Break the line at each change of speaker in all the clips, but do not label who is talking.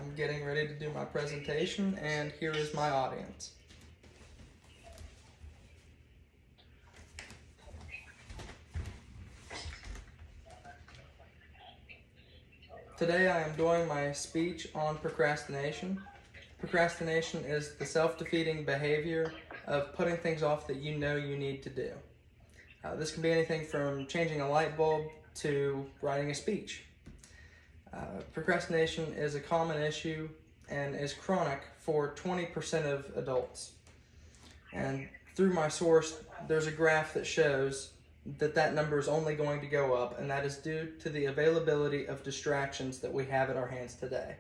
I'm getting ready to do my presentation, and here is my audience. Today I am doing my speech on procrastination. Procrastination is the self-defeating behavior of putting things off that you know you need to do. This can be anything from changing a light bulb to writing a speech. Procrastination is a common issue and is chronic for 20% of adults. And through my source, there's a graph that shows that number is only going to go up, and that is due to the availability of distractions that we have at our hands today.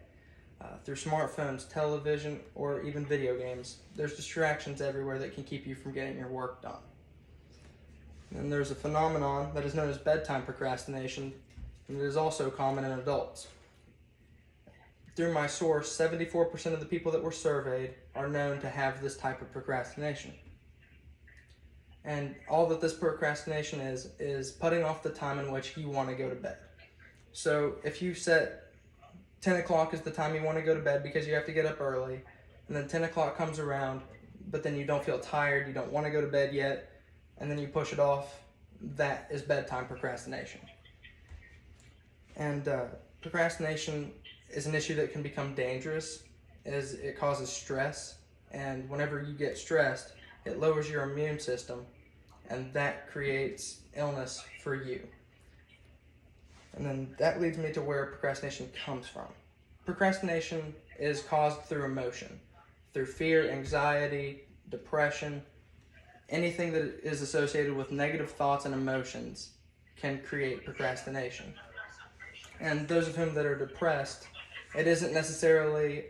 Through smartphones, television, or even video games, there's distractions everywhere that can keep you from getting your work done. And there's a phenomenon that is known as bedtime procrastination, and it is also common in adults. Through my source, 74% of the people that were surveyed are known to have this type of procrastination. And all that this procrastination is putting off the time in which you want to go to bed. So if you set 10 o'clock is the time you want to go to bed because you have to get up early, and then 10 o'clock comes around, but then you don't feel tired, you don't want to go to bed yet, and then you push it off, that is bedtime procrastination. And procrastination is an issue that can become dangerous as it causes stress, and whenever you get stressed, it lowers your immune system, and that creates illness for you. And then that leads me to where procrastination comes from. Procrastination is caused through emotion, through fear, anxiety, depression. Anything that is associated with negative thoughts and emotions can create procrastination. And those of whom that are depressed, it isn't necessarily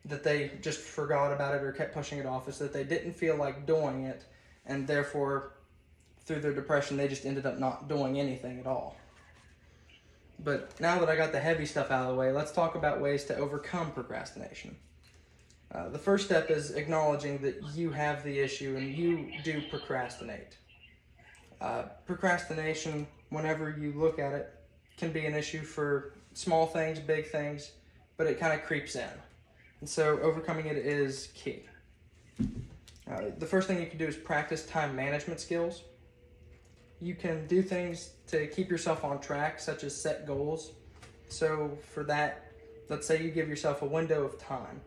that they just forgot about it or kept pushing it off, it's that they didn't feel like doing it, and therefore through their depression they just ended up not doing anything at all. But now that I got the heavy stuff out of the way, let's talk about ways to overcome procrastination. The first step is acknowledging that you have the issue and you do procrastinate. Procrastination, whenever you look at it, can be an issue for small things, big things, but it kind of creeps in. And so overcoming it is key. The first thing you can do is practice time management skills. You can do things to keep yourself on track, such as set goals. So for that, let's say you give yourself a window of time.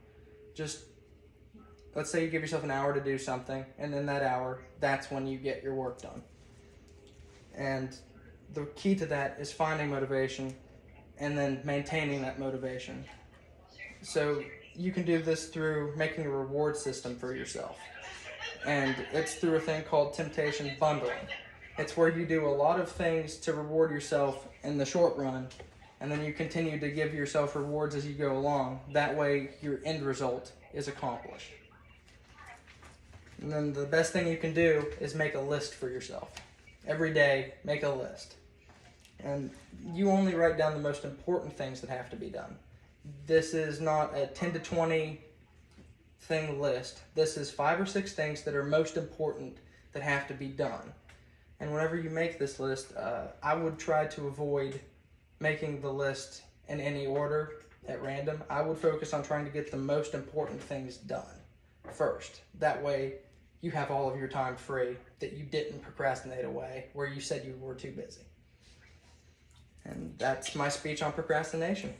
Let's say you give yourself an hour to do something, and in that hour, that's when you get your work done. And the key to that is finding motivation and then maintaining that motivation. So you can do this through making a reward system for yourself. And it's through a thing called temptation bundling. It's where you do a lot of things to reward yourself in the short run, and then you continue to give yourself rewards as you go along. That way your end result is accomplished. And then the best thing you can do is make a list for yourself. Every day, make a list. And you only write down the most important things that have to be done. This is not a 10 to 20 thing list. This is 5 or 6 things that are most important that have to be done. And whenever you make this list, I would try to avoid making the list in any order at random. I would focus on trying to get the most important things done first. That way you have all of your time free that you didn't procrastinate away where you said you were too busy. And that's my speech on procrastination.